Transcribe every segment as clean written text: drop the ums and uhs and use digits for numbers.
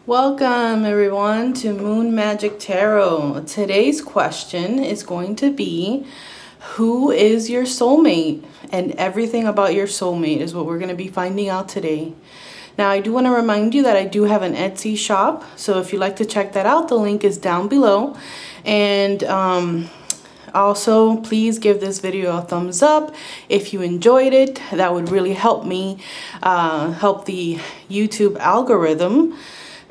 Welcome everyone to Moon Magic Tarot. Today's question is going to be, who is your soulmate? And everything about your soulmate is what we're going to be finding out today. Now, I do want to remind you that I do have an Etsy shop, so if you'd like to check that out, the link is down below. And also, please give this video a thumbs up if you enjoyed it. That would really help me, help the YouTube algorithm,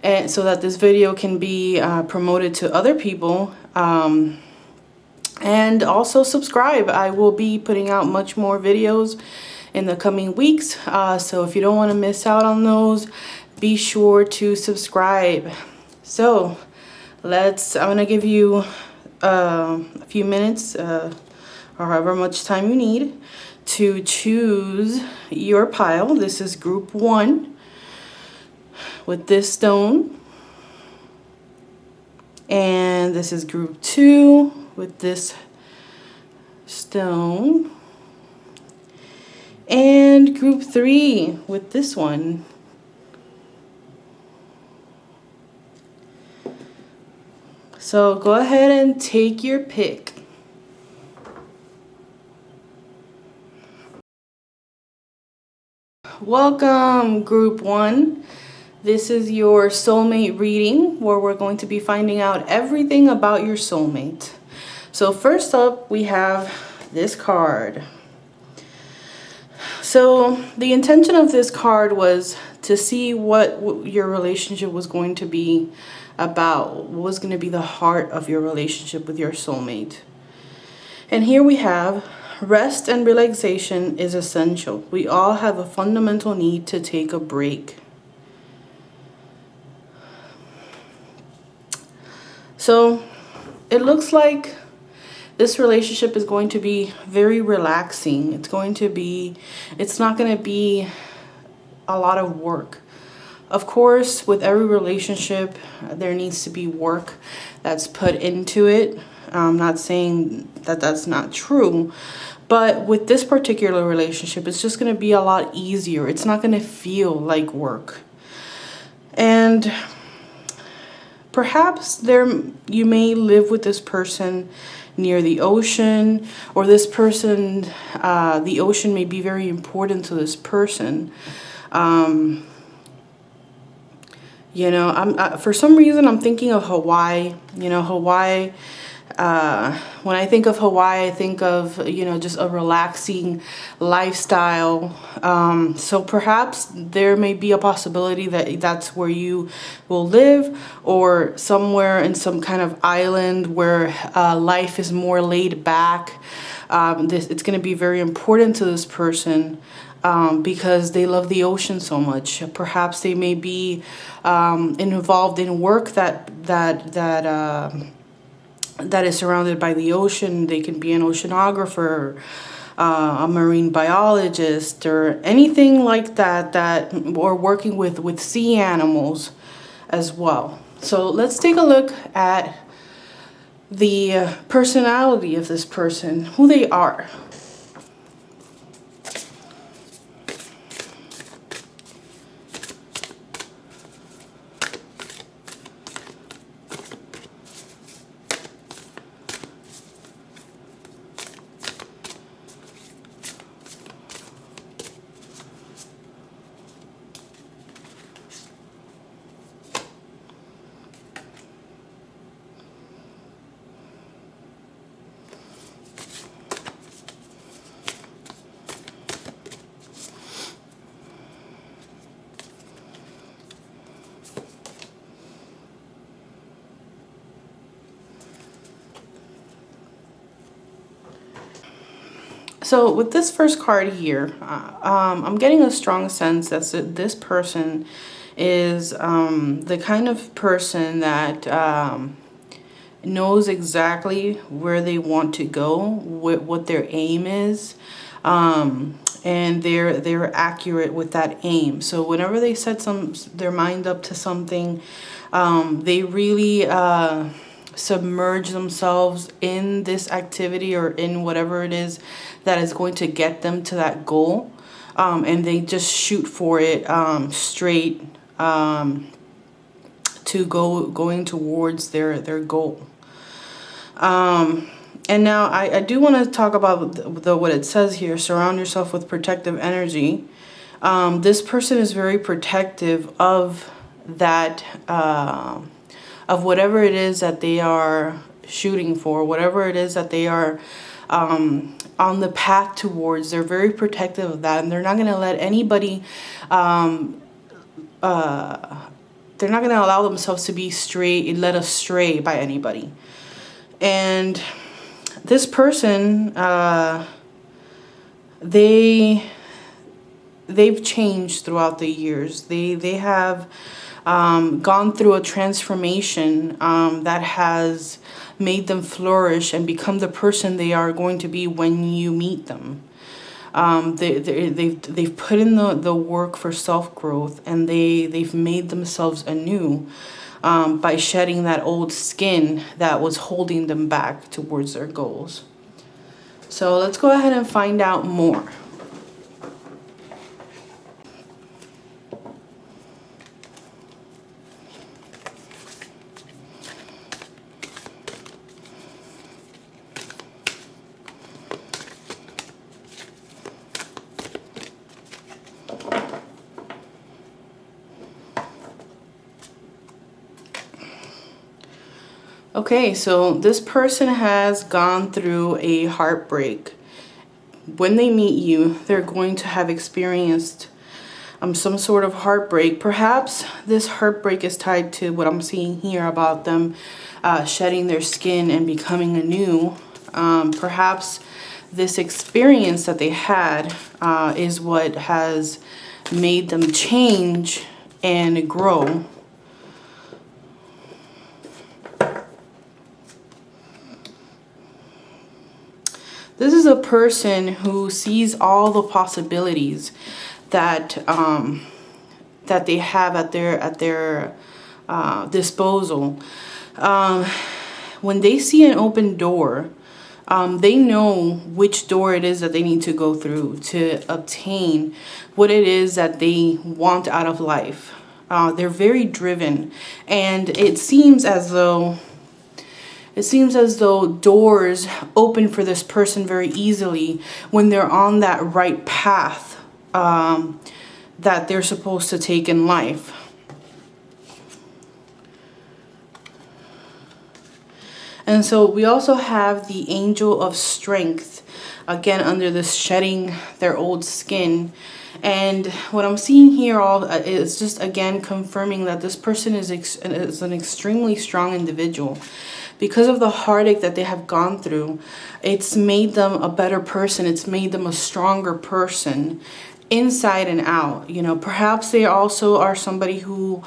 and so that this video can be promoted to other people. And also subscribe. I will be putting out much more videos in the coming weeks. So if you don't want to miss out on those, be sure to subscribe. So I'm going to give you a few minutes or however much time you need to choose your pile. This is group 1. With this stone, and this is group 2 with this stone, and group 3 with this one. So go ahead and take your pick. Welcome, group 1. This is your soulmate reading, where we're going to be finding out everything about your soulmate. So first up, we have this card. So the intention of this card was to see what your relationship was going to be about, what was going to be the heart of your relationship with your soulmate. And here we have, rest and relaxation is essential. We all have a fundamental need to take a break. So it looks like this relationship is going to be very relaxing. It's not going to be a lot of work. Of course, with every relationship, there needs to be work that's put into it. I'm not saying that that's not true, but with this particular relationship, it's just going to be a lot easier. It's not going to feel like work. And perhaps you may live with this person near the ocean, or this person, the ocean may be very important to this person. You know, for some reason I'm thinking of Hawaii. You know, Hawaii. When I think of Hawaii, I think of, you know, just a relaxing lifestyle. So perhaps there may be a possibility that that's where you will live, or somewhere in some kind of island where life is more laid back. It's going to be very important to this person because they love the ocean so much. Perhaps they may be involved in work that is surrounded by the ocean. They can be an oceanographer, a marine biologist, or anything like that, or working with sea animals as well. So let's take a look at the personality of this person, who they are. So with this first card here, I'm getting a strong sense that this person is the kind of person that knows exactly where they want to go, what their aim is, and they're accurate with that aim. So whenever they set their mind up to something, they really submerge themselves in this activity or in whatever it is that is going to get them to that goal, and they just shoot for it straight to going towards their goal. And now I do want to talk about what it says here. Surround yourself with protective energy. This person is very protective of that, of whatever it is that they are shooting for, whatever it is that they are on the path towards. They're very protective of that, and they're not going to let anybody, they're not going to allow themselves to be led astray by anybody. And this person, they've changed throughout the years. They have gone through a transformation that has made them flourish and become the person they are going to be when you meet them. They've put in the work for self-growth, and they've made themselves anew by shedding that old skin that was holding them back towards their goals. So let's go ahead and find out more. Okay, so this person has gone through a heartbreak. When they meet you, they're going to have experienced some sort of heartbreak. Perhaps this heartbreak is tied to what I'm seeing here about them shedding their skin and becoming anew. Perhaps this experience that they had is what has made them change and grow. This is a person who sees all the possibilities that that they have at their disposal. When they see an open door, they know which door it is that they need to go through to obtain what it is that they want out of life. They're very driven, and it seems as though doors open for this person very easily when they're on that right path that they're supposed to take in life. And so we also have the angel of strength, again, under this shedding their old skin. And what I'm seeing here is just, again, confirming that this person is an extremely strong individual. Because of the heartache that they have gone through, it's made them a better person. It's made them a stronger person, inside and out. You know, perhaps they also are somebody who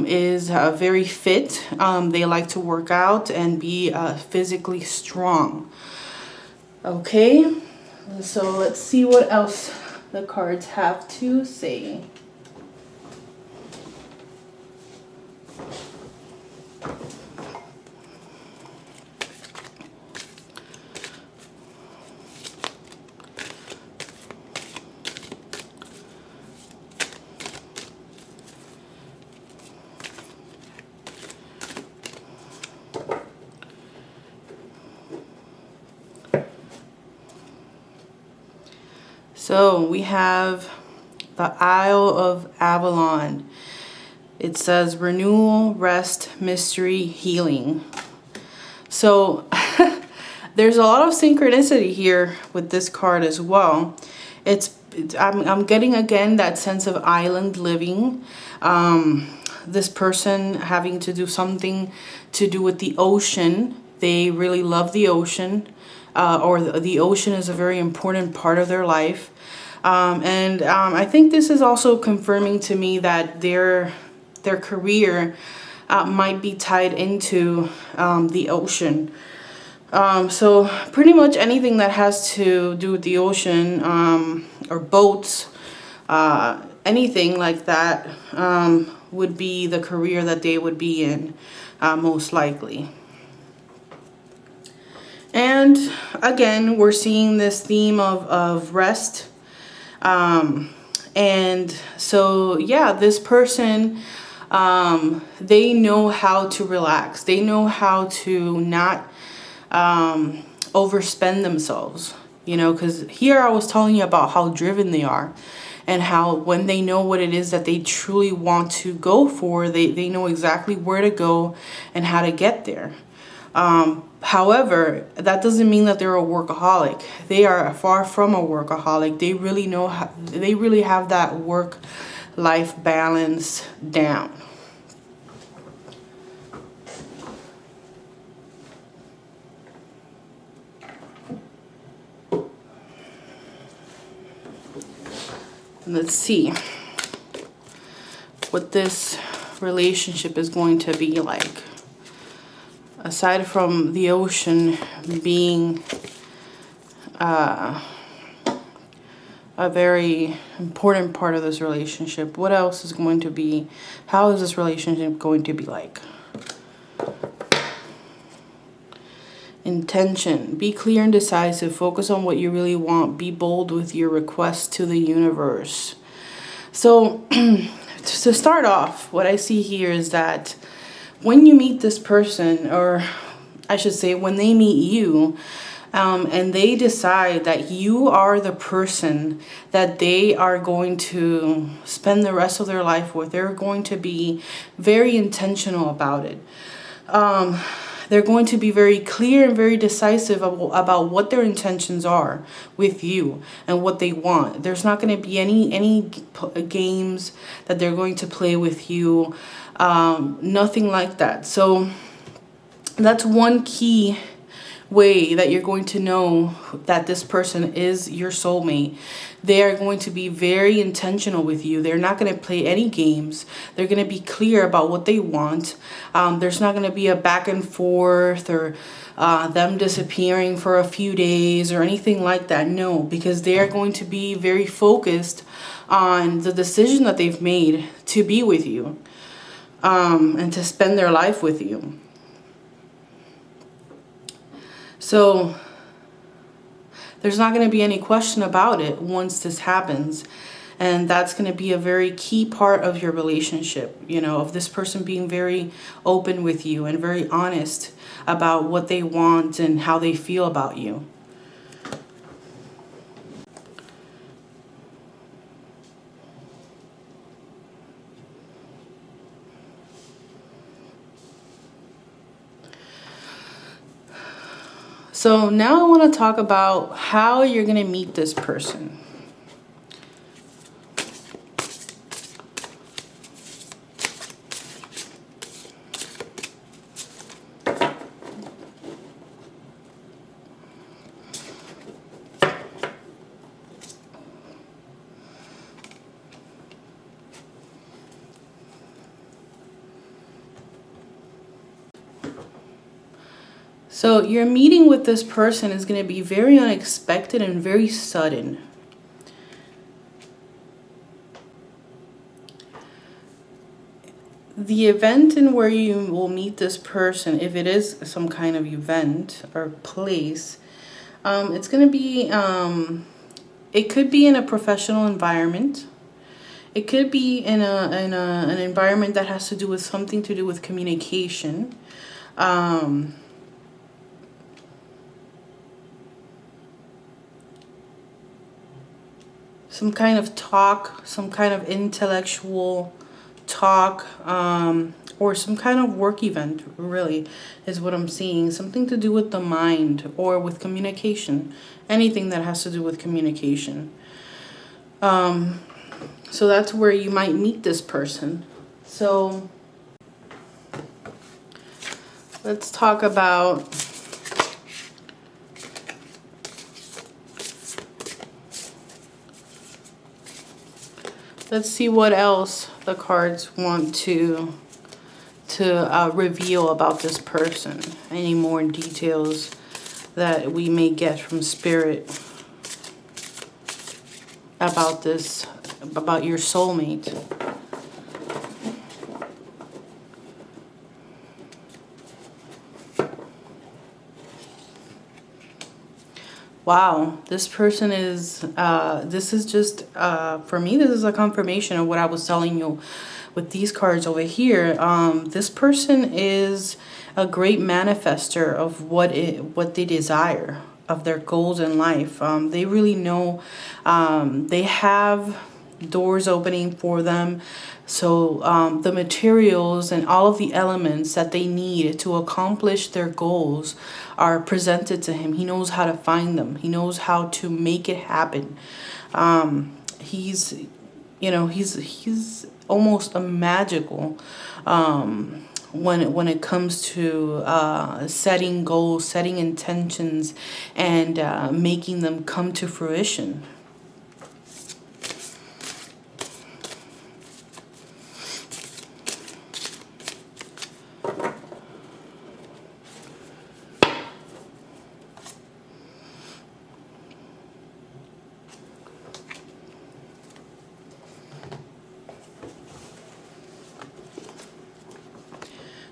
is very fit. They like to work out and be physically strong. Okay, so let's see what else the cards have to say. So we have the Isle of Avalon. It says renewal, rest, mystery, healing. So there's a lot of synchronicity here with this card as well. I'm getting again that sense of island living. This person having to do something to do with the ocean. They really love the ocean. Or the ocean is a very important part of their life. And I think this is also confirming to me that their career might be tied into the ocean. So pretty much anything that has to do with the ocean, or boats, anything like that, would be the career that they would be in, most likely. And again, we're seeing this theme of rest. And so, yeah, this person They know how to relax. They know how to not overspend themselves, you know, because here I was telling you about how driven they are, and how when they know what it is that they truly want to go for, they know exactly where to go and how to get there. However, that doesn't mean that they're a workaholic. They are far from a workaholic. They really know how, they really have that work-life balance down. Let's see what this relationship is going to be like. Aside from the ocean being a very important part of this relationship, what else is going to be, how is this relationship going to be like? Intention. Be clear and decisive. Focus on what you really want. Be bold with your requests to the universe. So to start off, what I see here is that when you meet this person, or I should say when they meet you, and they decide that you are the person that they are going to spend the rest of their life with, they're going to be very intentional about it. They're going to be very clear and very decisive about what their intentions are with you and what they want. There's not going to be any games that they're going to play with you. Nothing like that. So that's one key way that you're going to know that this person is your soulmate. They are going to be very intentional with you. They're not going to play any games. They're going to be clear about what they want. There's not going to be a back and forth or them disappearing for a few days or anything like that. No, because they are going to be very focused on the decision that they've made to be with you, and to spend their life with you. So there's not going to be any question about it once this happens. And that's going to be a very key part of your relationship, you know, of this person being very open with you and very honest about what they want and how they feel about you. So now I want to talk about how you're going to meet this person. So your meeting with this person is going to be very unexpected and very sudden. The event in where you will meet this person, if it is some kind of event or place, it's going to be, it could be in a professional environment. It could be in an environment that has to do with something to do with communication. Some kind of talk, some kind of intellectual talk, or some kind of work event, really, is what I'm seeing. Something to do with the mind or with communication. Anything that has to do with communication. So that's where you might meet this person. So let's talk about let's see what else the cards want to reveal about this person. Any more details that we may get from Spirit about this, about your soulmate. Wow, this person is, this is just, for me, this is a confirmation of what I was telling you with these cards over here, this person is a great manifester of what they desire, of their goals in life. They really know, they have doors opening for them. So the materials and all of the elements that they need to accomplish their goals are presented to him. He knows how to find them. He knows how to make it happen. He's, you know, he's almost a magical when it comes to setting goals, setting intentions, and making them come to fruition.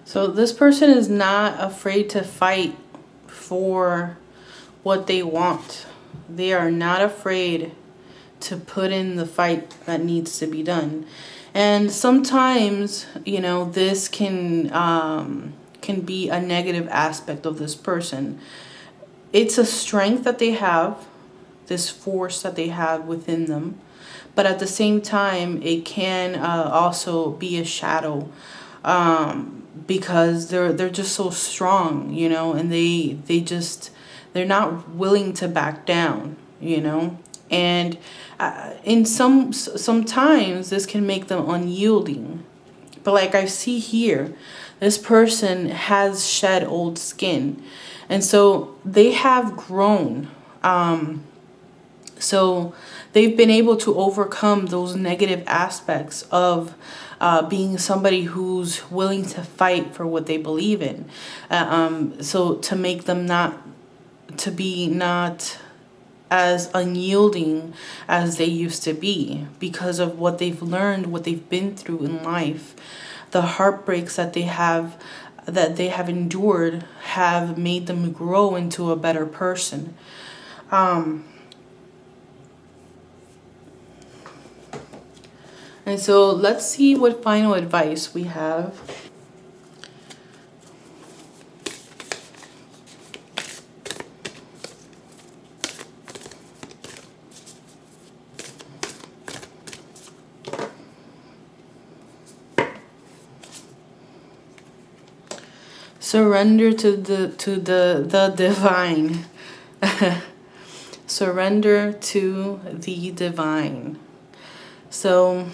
So this person is not afraid to fight for what they want. They are not afraid to put in the fight that needs to be done. And sometimes, you know, this can be a negative aspect of this person. It's a strength that they have, this force that they have within them. But at the same time, it can also be a shadow, because they're just so strong, you know, and they're not willing to back down, you know. And in sometimes this can make them unyielding. But like I see here, this person has shed old skin, and so they have grown. So they've been able to overcome those negative aspects of being somebody who's willing to fight for what they believe in. So to make them not as unyielding as they used to be, because of what they've learned, what they've been through in life, the heartbreaks that they have endured have made them grow into a better person. And so let's see what final advice we have. Surrender to the divine. Surrender to the divine. So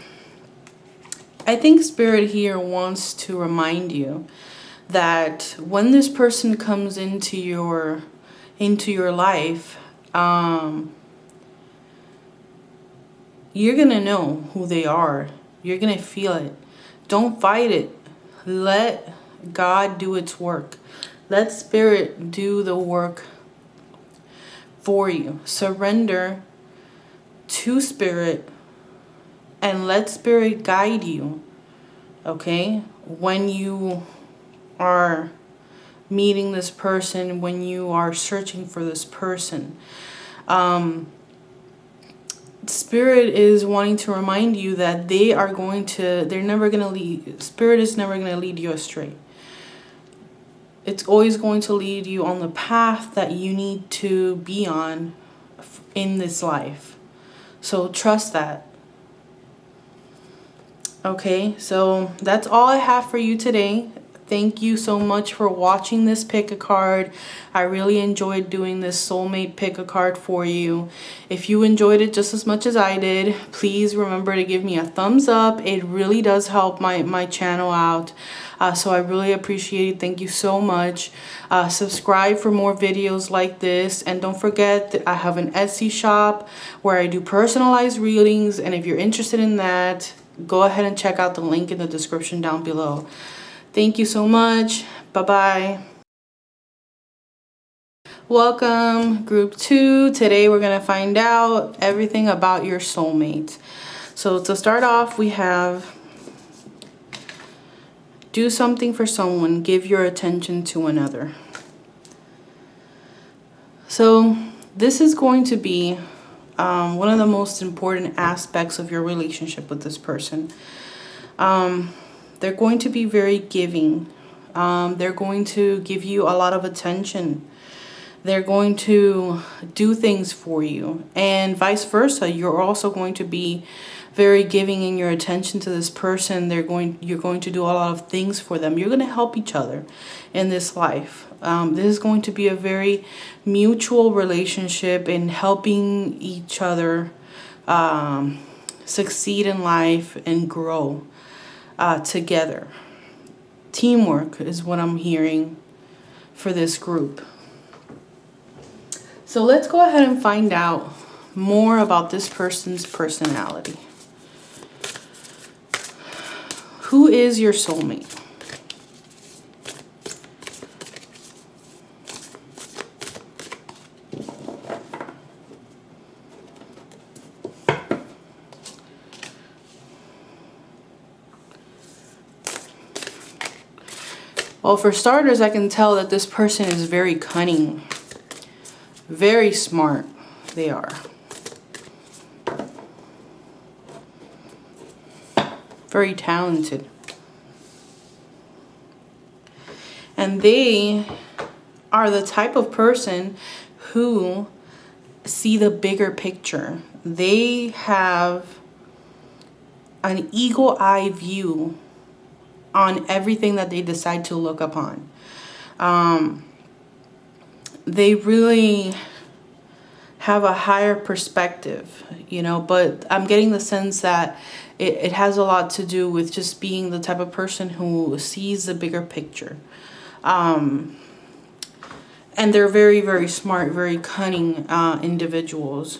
I think Spirit here wants to remind you that when this person comes into your life, you're gonna know who they are. You're gonna feel it. Don't fight it. Let God do its work. Let Spirit do the work for you. Surrender to Spirit and let Spirit guide you, okay? When you are meeting this person, when you are searching for this person, Spirit is wanting to remind you that they're never going to lead, Spirit is never going to lead you astray. It's always going to lead you on the path that you need to be on in this life. So trust that. Okay, so that's all I have for you today. Thank you so much for watching this pick a card. I really enjoyed doing this soulmate pick a card for you. If you enjoyed it just as much as I did, please remember to give me a thumbs up. It really does help my channel out. So I really appreciate it. Thank you so much. Subscribe for more videos like this. And don't forget that I have an Etsy shop where I do personalized readings. And if you're interested in that, go ahead and check out the link in the description down below. Thank you so much. Bye-bye. Welcome, group 2. Today we're going to find out everything about your soulmate. So to start off, we have do something for someone, give your attention to another. So this is going to be one of the most important aspects of your relationship with this person. They're going to be very giving. They're going to give you a lot of attention. They're going to do things for you, and vice versa. You're also going to be very giving in your attention to this person. You're going to do a lot of things for them. You're going to help each other in this life. This is going to be a very mutual relationship in helping each other succeed in life and grow together. Teamwork is what I'm hearing for this group. So let's go ahead and find out more about this person's personality. Who is your soulmate? Well, for starters, I can tell that this person is very cunning. Very smart, they are. Very talented. And they are the type of person who see the bigger picture. They have an eagle-eye view on everything that they decide to look upon. They really have a higher perspective, you know, but I'm getting the sense that it has a lot to do with just being the type of person who sees the bigger picture. And they're very, very smart, very cunning individuals.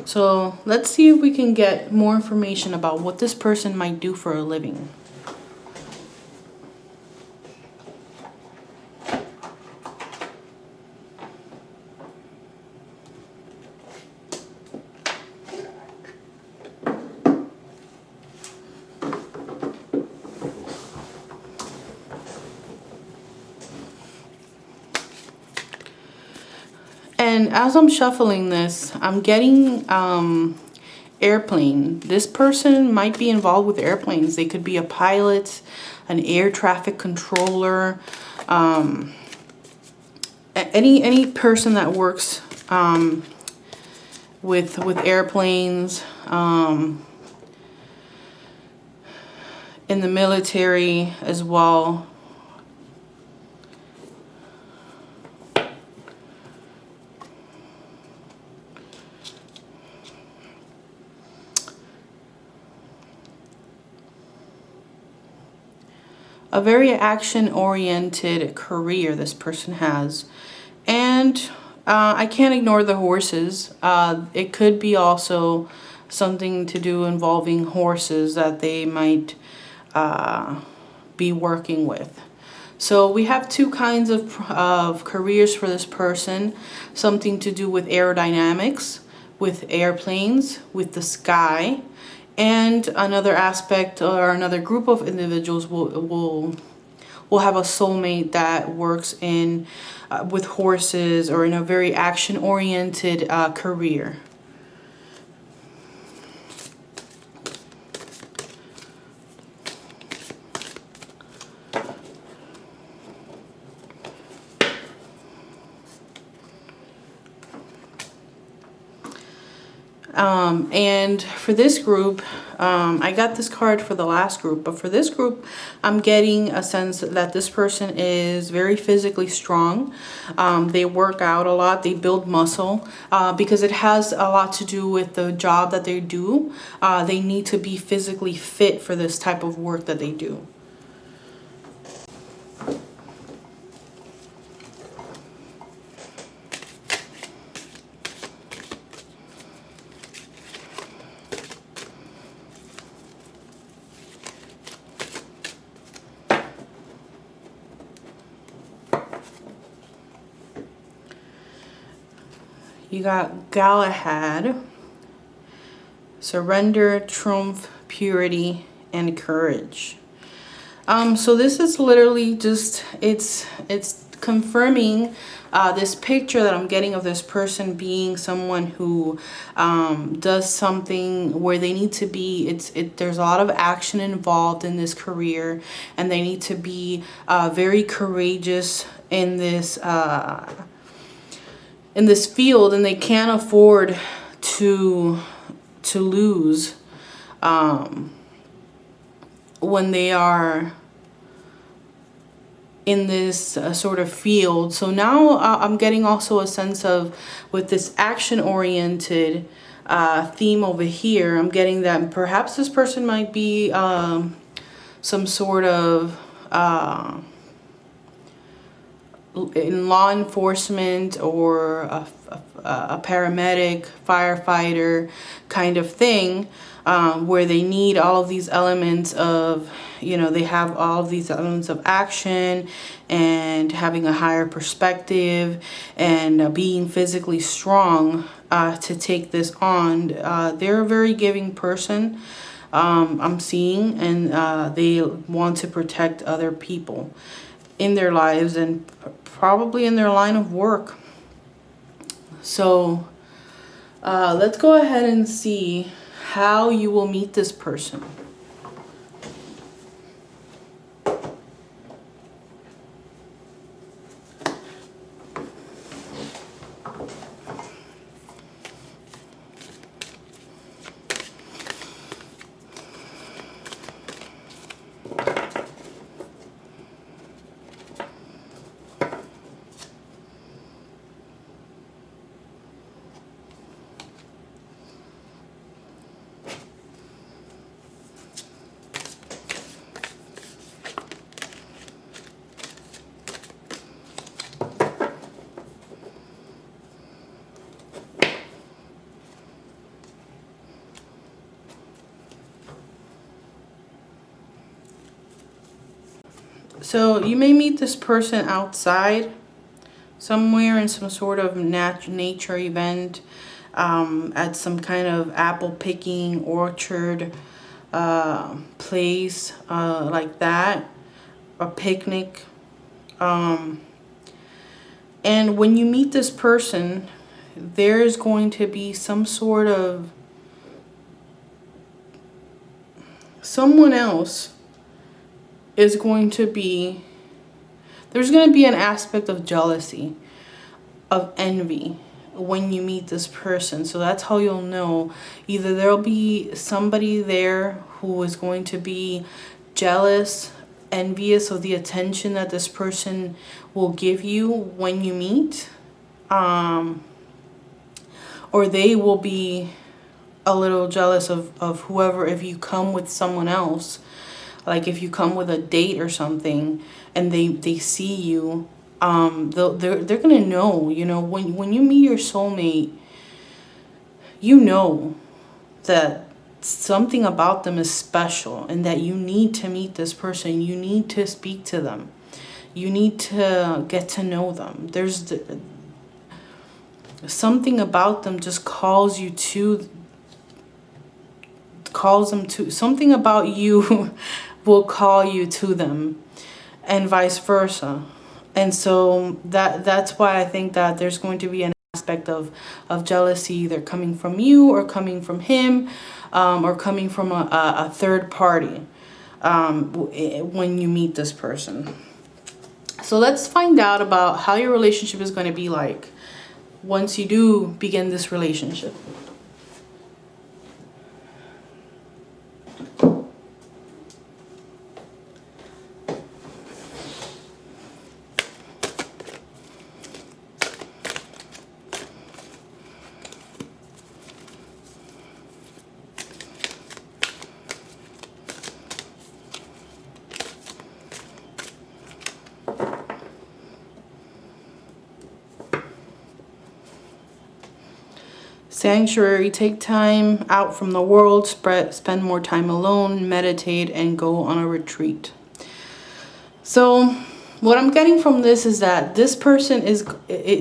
So let's see if we can get more information about what this person might do for a living. And as I'm shuffling this, I'm getting airplane. This person might be involved with airplanes. They could be a pilot, an air traffic controller, any person that works with airplanes, in the military as well. A very action-oriented career this person has. And I can't ignore the horses. It could be also something to do involving horses that they might be working with. So we have two kinds of careers for this person. Something to do with aerodynamics, with airplanes, with the sky. And another aspect or another group of individuals will have a soulmate that works in with horses or in a very action-oriented career. And for this group, I got this card for the last group, but for this group, I'm getting a sense that this person is very physically strong. They work out a lot, they build muscle, because it has a lot to do with the job that they do. They need to be physically fit for this type of work that they do. You got Galahad, surrender, triumph, purity, and courage. So this is literally just, it's confirming this picture that I'm getting of this person being someone who does something where they need to be, there's a lot of action involved in this career, and they need to be very courageous in this field, and they can't afford to lose when they are in this sort of field. So now I'm getting also a sense of, with this action-oriented theme over here, I'm getting that perhaps this person might be some sort of in law enforcement, or a paramedic, firefighter kind of thing, where they need all of these elements of, they have all of these elements of action and having a higher perspective and being physically strong to take this on. They're a very giving person, I'm seeing, and they want to protect other people in their lives and probably in their line of work. So let's go ahead and see how you will meet this person. So you may meet this person outside, somewhere in some sort of nature event, at some kind of apple picking orchard place, like that, a picnic. And when you meet this person, there's going to be some sort of someone else is going to be, there's going to be an aspect of jealousy, of envy when you meet this person. So that's how you'll know. Either there'll be somebody there who is going to be jealous, envious of the attention that this person will give you when you meet, or they will be a little jealous of whoever, if you come with someone else. Like if you come with a date or something and they see you, they're gonna know, when you meet your soulmate, that something about them is special and that you need to meet this person. You need to speak to them. You need to get to know them. There's something about them just calls them to, something about you will call you to them, and vice versa. And so that's why I think that there's going to be an aspect of jealousy, either coming from you or coming from him, or coming from a third party when you meet this person. So let's find out about how your relationship is going to be like once you do begin this relationship. Sanctuary, take time out from the world, spend more time alone, meditate, and go on a retreat. So what I'm getting from this is that this person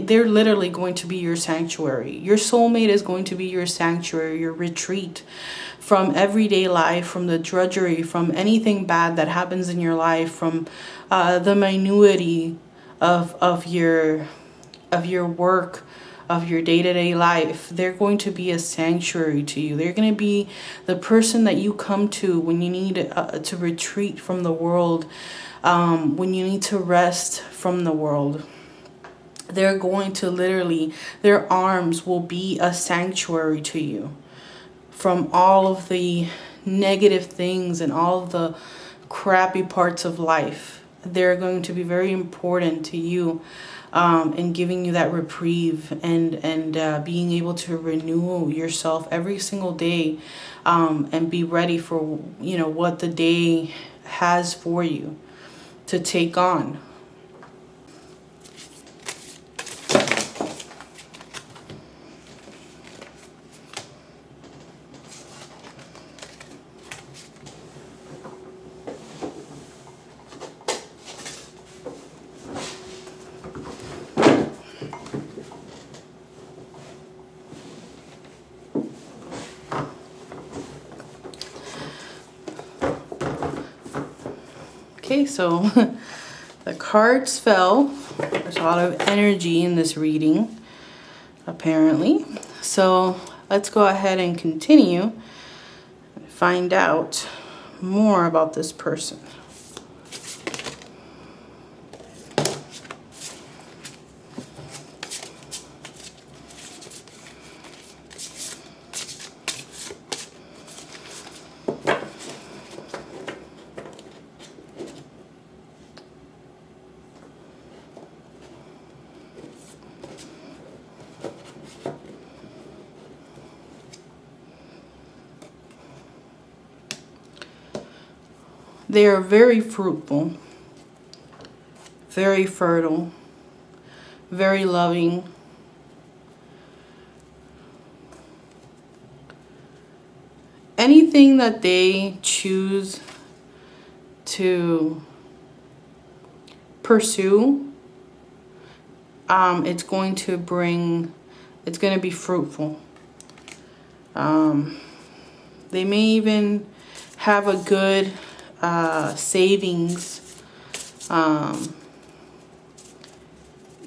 they're literally going to be your sanctuary. Your soulmate is going to be your sanctuary, your retreat from everyday life, from the drudgery, from anything bad that happens in your life, from the minuity of your work, of your day-to-day life. They're going to be a sanctuary to you. They're going to be the person that you come to when you need to retreat from the world, when you need to rest from the world. They're going to literally, their arms will be a sanctuary to you from all of the negative things and all of the crappy parts of life. They're going to be very important to you in giving you that reprieve and being able to renew yourself every single day, and be ready for, you know, what the day has for you to take on. Okay, so the cards fell. There's a lot of energy in this reading, apparently. So let's go ahead and continue and find out more about this person. They are very fruitful, very fertile, very loving. Anything that they choose to pursue, it's going to be fruitful. They may even have a good savings.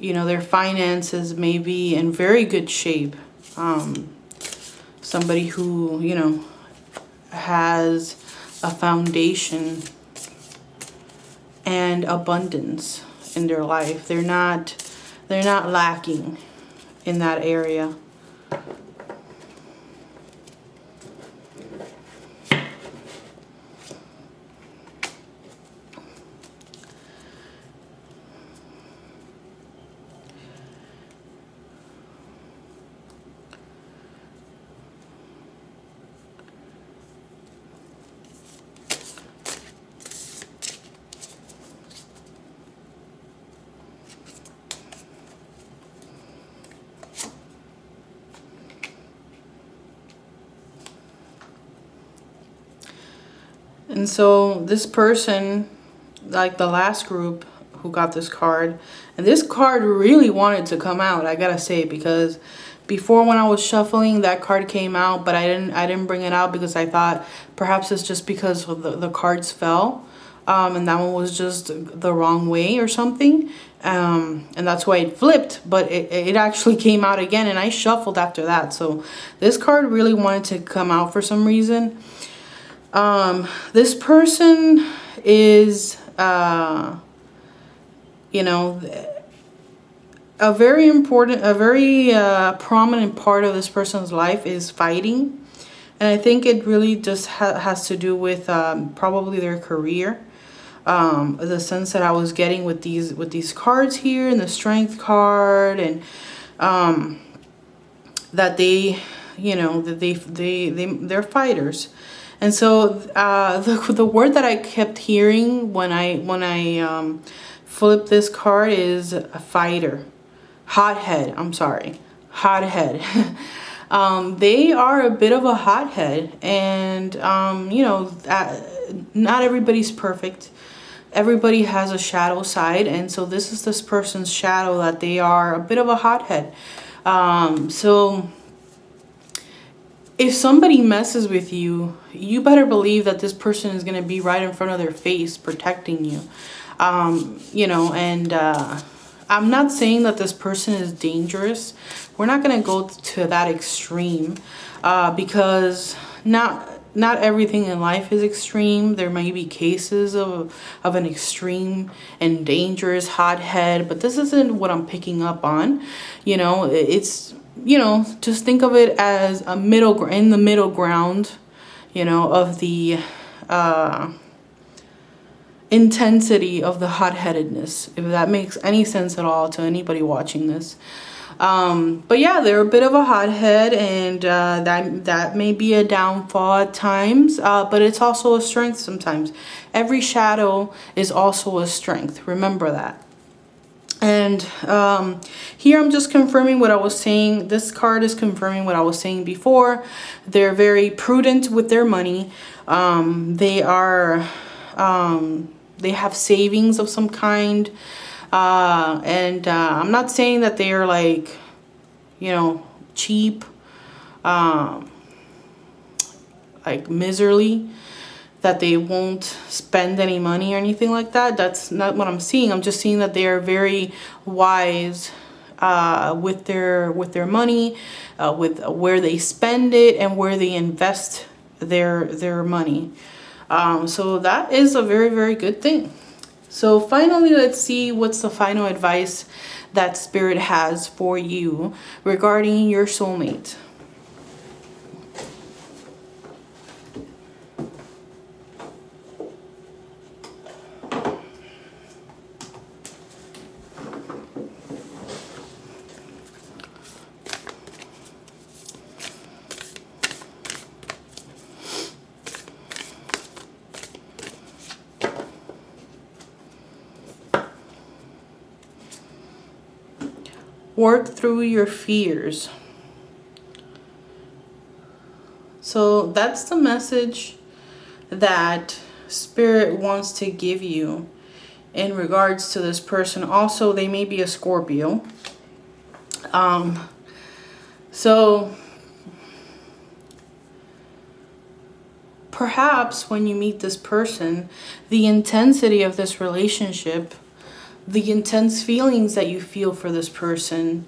You know, their finances may be in very good shape. Somebody who, you know, has a foundation and abundance in their life. They're not lacking in that area. And so this person, like the last group who got this card, and this card really wanted to come out, I gotta say, because before when I was shuffling, that card came out, but I didn't bring it out because I thought perhaps it's just because of the cards fell, and that one was just the wrong way or something, and that's why it flipped. But it actually came out again, and I shuffled after that. So this card really wanted to come out for some reason. This person is, you know, a very prominent part of this person's life is fighting. And I think it really just has to do with probably their career. The sense that I was getting with these cards here, and the strength card, and that they, you know, that they're fighters. And so the word that I kept hearing when I flipped this card is a fighter. Hothead, I'm sorry. Hothead. They are a bit of a hothead, and you know, not everybody's perfect. Everybody has a shadow side, and so this person's shadow, that they are a bit of a hothead. So if somebody messes with you, you better believe that this person is going to be right in front of their face protecting you. You know, and I'm not saying that this person is dangerous. We're not going to go to that extreme because not everything in life is extreme. There may be cases of an extreme and dangerous hothead, but this isn't what I'm picking up on. You know, it's, you know, just think of it as a in the middle ground, you know, of the intensity of the hot-headedness, if that makes any sense at all to anybody watching this. But yeah, they're a bit of a hothead, and that may be a downfall at times, but it's also a strength sometimes. Every shadow is also a strength. Remember that. And here I'm just confirming what I was saying. This card is confirming what I was saying before. They're very prudent with their money. They have savings of some kind. I'm not saying that they are like, you know, cheap, like miserly, that they won't spend any money or anything like that. That's not what I'm seeing. I'm just seeing that they are very wise with their money, with where they spend it and where they invest their money. So that is a very, very good thing. So finally, let's see what's the final advice that Spirit has for you regarding your soulmate. Work through your fears. So that's the message that Spirit wants to give you in regards to this person. Also, they may be a Scorpio. So perhaps when you meet this person, the intensity of this relationship, the intense feelings that you feel for this person,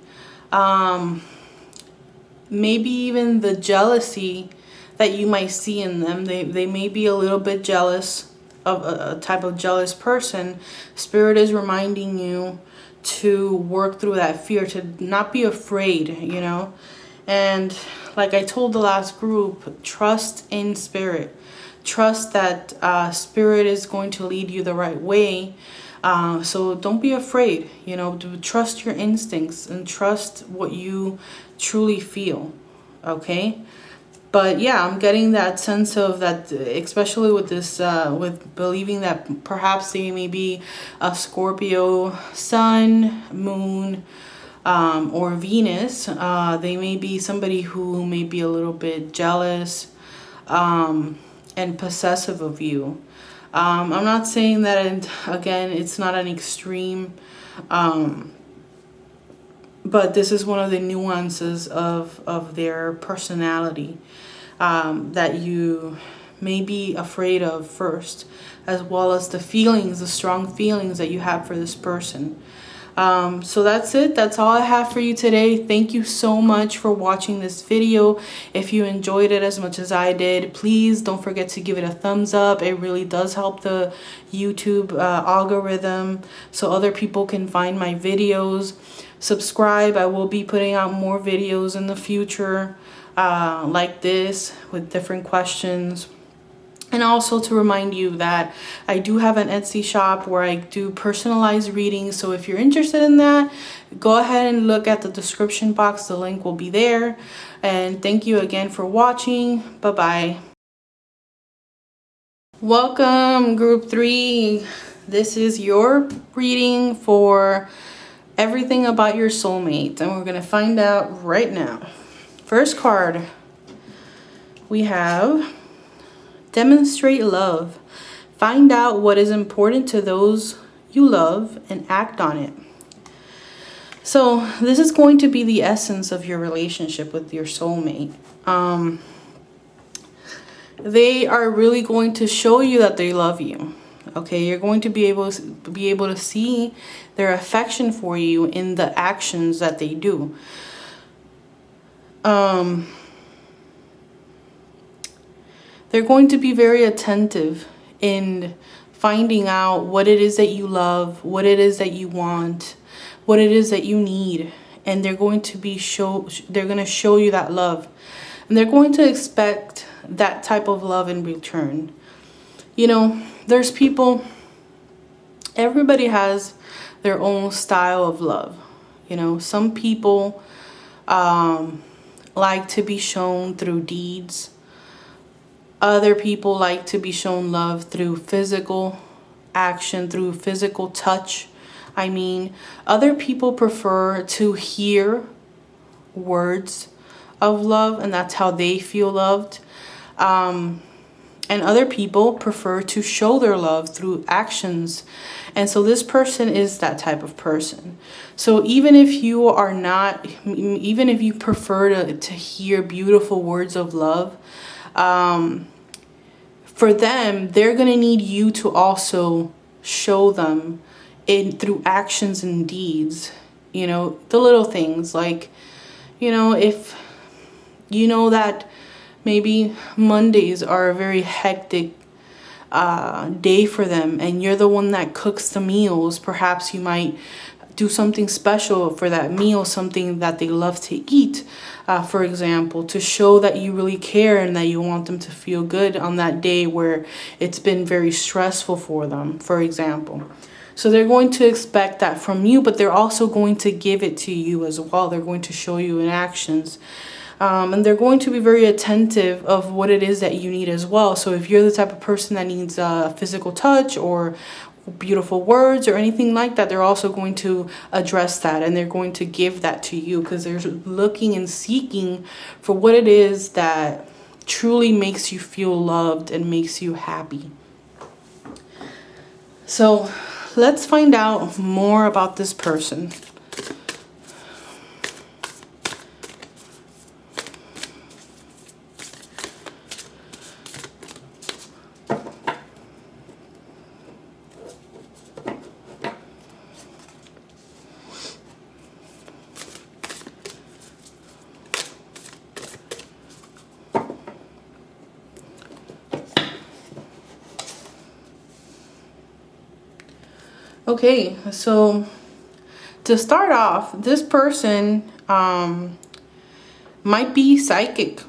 maybe even the jealousy that you might see in them. They may be a little bit jealous of a type of jealous person. Spirit is reminding you to work through that fear, to not be afraid, you know. And like I told the last group, trust in Spirit. Trust that Spirit is going to lead you the right way. So don't be afraid, you know, trust your instincts and trust what you truly feel. Okay. But yeah, I'm getting that sense of that, especially with this, with believing that perhaps they may be a Scorpio sun, moon, or Venus. They may be somebody who may be a little bit jealous, and possessive of you. I'm not saying that, again, it's not an extreme, but this is one of the nuances of their personality that you may be afraid of first, as well as the feelings, the strong feelings that you have for this person. So that's it. That's all I have for you today. Thank you so much for watching this video. If you enjoyed it as much as I did, please don't forget to give it a thumbs up. It really does help the YouTube algorithm so other people can find my videos. Subscribe. I will be putting out more videos in the future like this with different questions. And also to remind you that I do have an Etsy shop where I do personalized readings. So if you're interested in that, go ahead and look at the description box. The link will be there. And thank you again for watching. Bye-bye. Welcome, Group 3. This is your reading for everything about your soulmate. And we're going to find out right now. First card, we have demonstrate love. Find out what is important to those you love and act on it. So this is going to be the essence of your relationship with your soulmate. They are really going to show you that they love you. Okay, you're going to be able to see their affection for you in the actions that they do. They're going to be very attentive in finding out what it is that you love, what it is that you want, what it is that you need, and they're going to show you that love, and they're going to expect that type of love in return. You know, there's people, everybody has their own style of love. You know, some people like to be shown through deeds. Other people like to be shown love through physical action, through physical touch. I mean, other people prefer to hear words of love, and that's how they feel loved. And other people prefer to show their love through actions. And so this person is that type of person. So even if you are not, even if you prefer to hear beautiful words of love, for them, they're going to need you to also show them through actions and deeds. You know, the little things like, you know, if you know that maybe Mondays are a very hectic day for them, and you're the one that cooks the meals, perhaps you might do something special for that meal, something that they love to eat, for example, to show that you really care and that you want them to feel good on that day where it's been very stressful for them, for example. So they're going to expect that from you, but they're also going to give it to you as well. They're going to show you in actions. And they're going to be very attentive of what it is that you need as well. So if you're the type of person that needs physical touch or beautiful words or anything like that, they're also going to address that, and they're going to give that to you because they're looking and seeking for what it is that truly makes you feel loved and makes you happy. So let's find out more about this person. Okay, so to start off, this person might be psychic.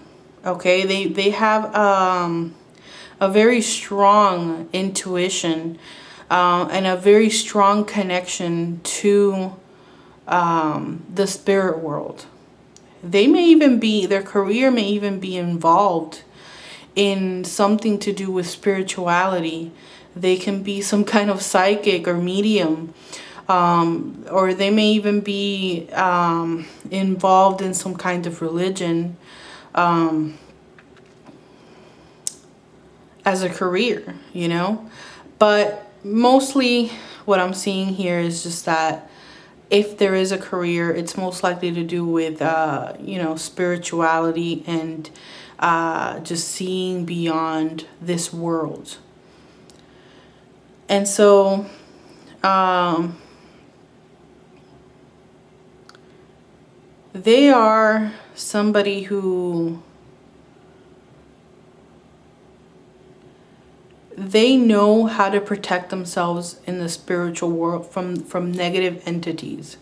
Okay, they have a very strong intuition and a very strong connection to the spirit world. They may even be, their career may even be involved in something to do with spirituality. They can be some kind of psychic or medium, or they may even be involved in some kind of religion as a career, you know. But mostly what I'm seeing here is just that if there is a career, it's most likely to do with, you know, spirituality and just seeing beyond this world. And so they are somebody who they know how to protect themselves in the spiritual world from negative entities.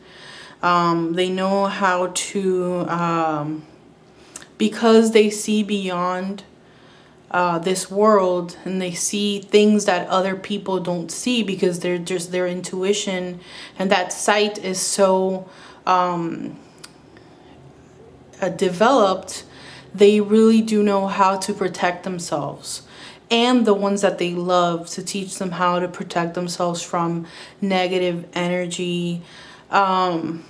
They know how to, because they see beyond this world, and they see things that other people don't see because they're just, their intuition and that sight is so developed. They really do know how to protect themselves and the ones that they love, to teach them how to protect themselves from negative energy. And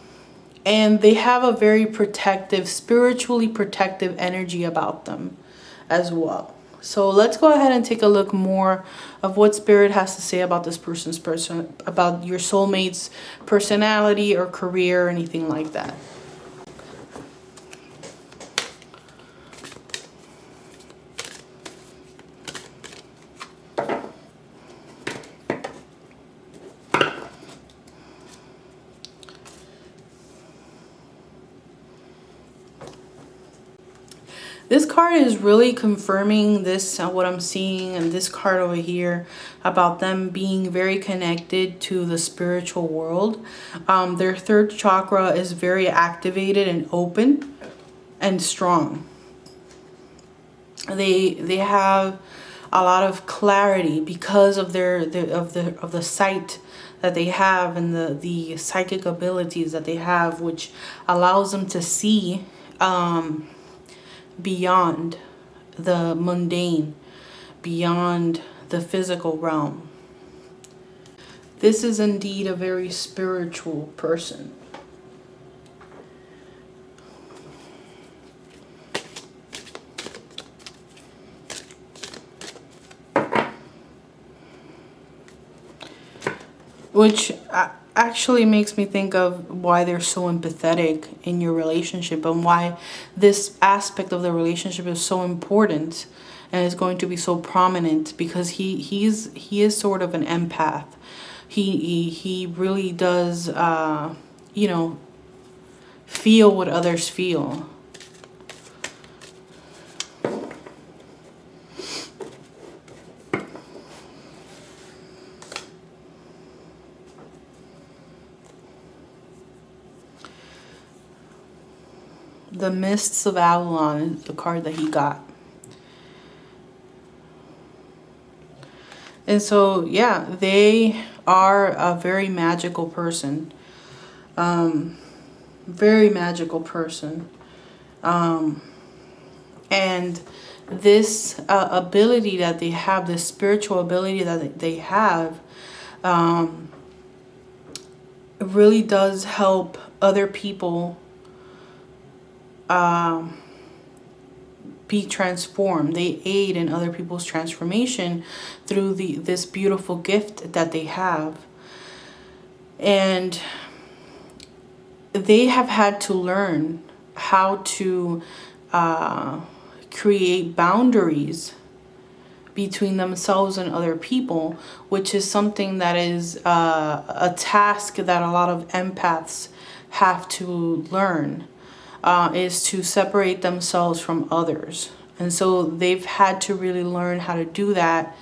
they have a very protective, spiritually protective energy about them as well. So let's go ahead and take a look more of what Spirit has to say about this person's about your soulmate's personality or career or anything like that. This card is really confirming this, what I'm seeing, and this card over here about them being very connected to the spiritual world. Their third chakra is very activated and open and strong. They have a lot of clarity because of the sight that they have, and the psychic abilities that they have, which allows them to see beyond the mundane, beyond the physical realm. This is indeed a very spiritual person. Which actually makes me think of why they're so empathetic in your relationship, and why this aspect of the relationship is so important and is going to be so prominent, because he is sort of an empath. He really does you know, feel what others feel. The Mists of Avalon is the card that he got. And so, yeah, they are a very magical person. Very magical person. And this ability that they have, this spiritual ability that they have, really does help other people be transformed. They aid in other people's transformation through this beautiful gift that they have. And they have had to learn how to create boundaries between themselves and other people, which is something that is a task that a lot of empaths have to learn. Is to separate themselves from others. And so they've had to really learn how to do that.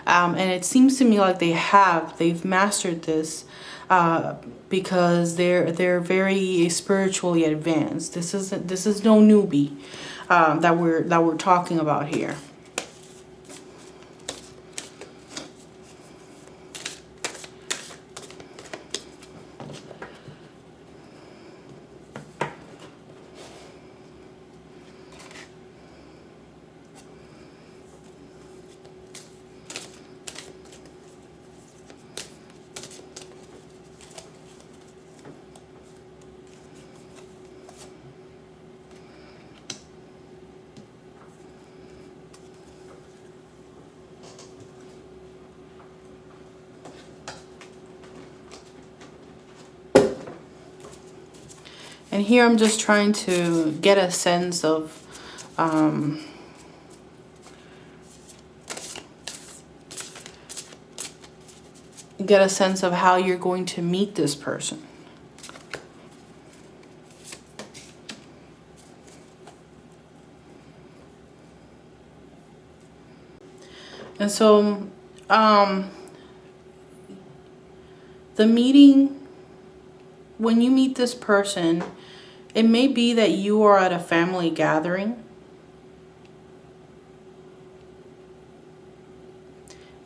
And it seems to me like they've mastered this because they're very spiritually advanced. This is no newbie that we're talking about here. And here I'm just trying to get a sense of how you're going to meet this person. And so the meeting, when you meet this person, it may be that you are at a family gathering.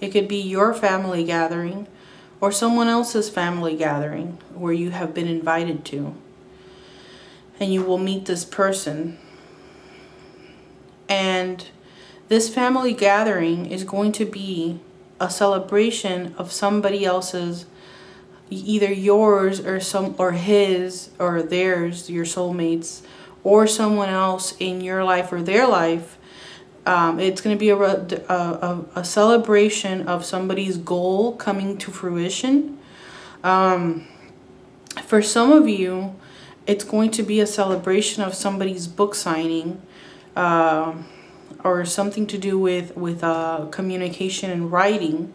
It could be your family gathering or someone else's family gathering where you have been invited to. And you will meet this person. And this family gathering is going to be a celebration of somebody else's, either yours or his or theirs, your soulmates, or someone else in your life or their life. It's going to be a celebration of somebody's goal coming to fruition. For some of you, it's going to be a celebration of somebody's book signing, or something to do with communication and writing.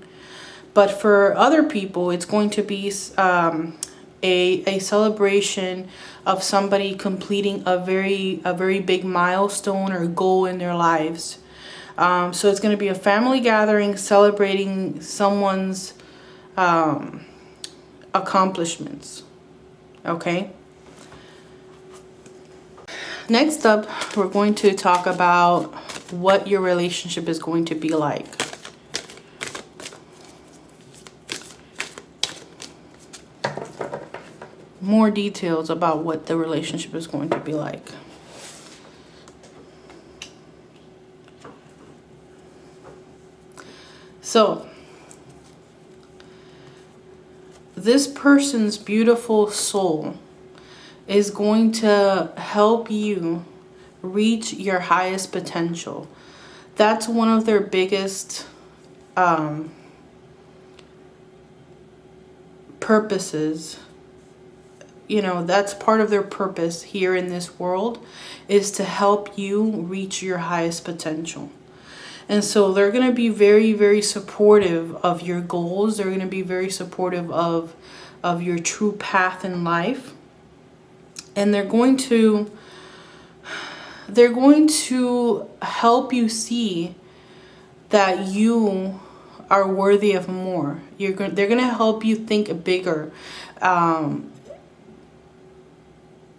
But for other people, it's going to be a celebration of somebody completing a very big milestone or goal in their lives. So it's going to be a family gathering celebrating someone's accomplishments. Okay. Next up, we're going to talk about what your relationship is going to be like. More details about what the relationship is going to be like. So, this person's beautiful soul is going to help you reach your highest potential. That's one of their biggest purposes. You know, that's part of their purpose here in this world, is to help you reach your highest potential. And so they're going to be very, very supportive of your goals. They're going to be very supportive of your true path in life. And they're going to help you see that you are worthy of more. They're going to help you think bigger.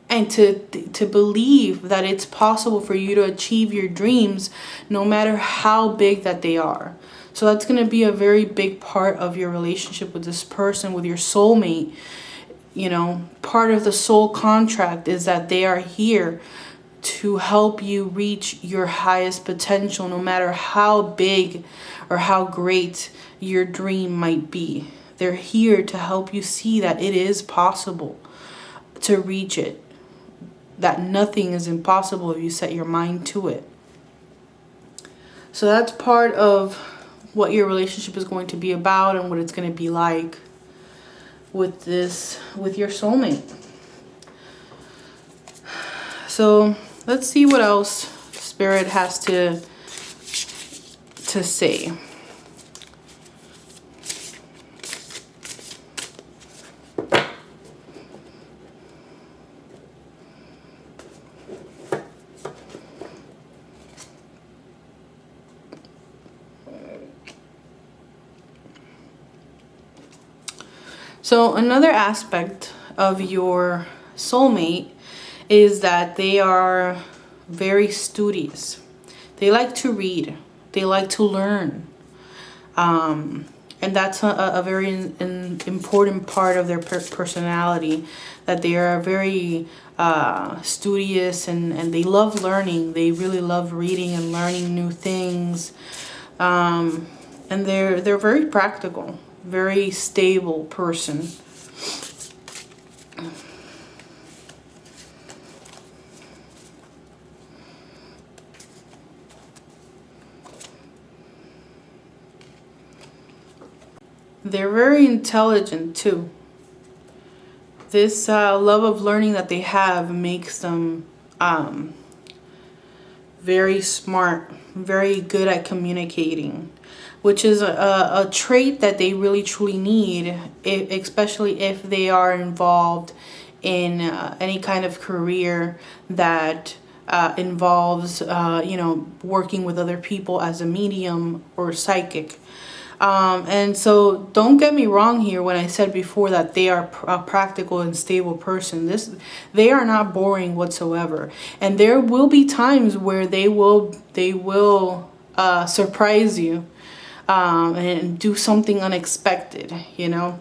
And to believe that it's possible for you to achieve your dreams no matter how big that they are. So that's going to be a very big part of your relationship with this person, with your soulmate. You know, part of the soul contract is that they are here to help you reach your highest potential no matter how big or how great your dream might be. They're here to help you see that it is possible to reach it. That nothing is impossible if you set your mind to it. So that's part of what your relationship is going to be about and what it's going to be like with your soulmate. So let's see what else Spirit has to say. So another aspect of your soulmate is that they are very studious. They like to read. They like to learn. And that's a very important part of their personality, that they are very studious and they love learning. They really love reading and learning new things. And they're very practical. Very stable person. They're very intelligent too. This love of learning that they have makes them very smart, very good at communicating, which is a trait that they really truly need, especially if they are involved in any kind of career that involves, working with other people as a medium or psychic. And so don't get me wrong here when I said before that they are a practical and stable person. They are not boring whatsoever. And there will be times where they will surprise you. And do something unexpected, you know.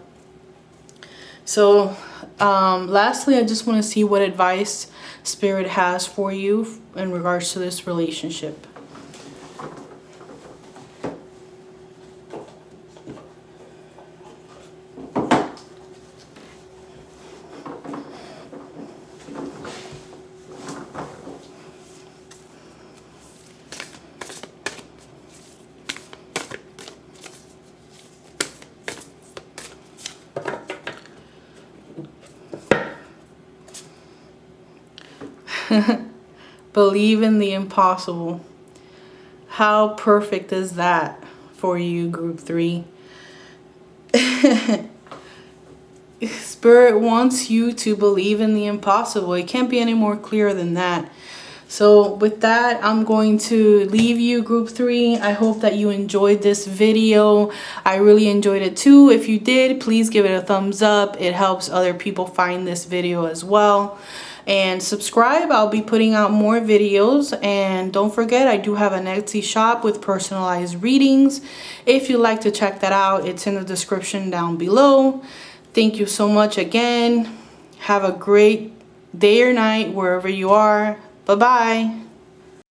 So lastly, I just want to see what advice Spirit has for you in regards to this relationship. Believe in the impossible. How perfect is that for you, group 3? Spirit wants you to believe in the impossible. It can't be any more clear than that. So with that, I'm going to leave you, group 3. I hope that you enjoyed this video. I really enjoyed it too. If you did, please give it a thumbs up. It helps other people find this video as well. And subscribe. I'll be putting out more videos. And don't forget, I do have an Etsy shop with personalized readings. If you'd like to check that out, it's in the description down below. Thank you so much again. Have a great day or night wherever you are. Bye-bye.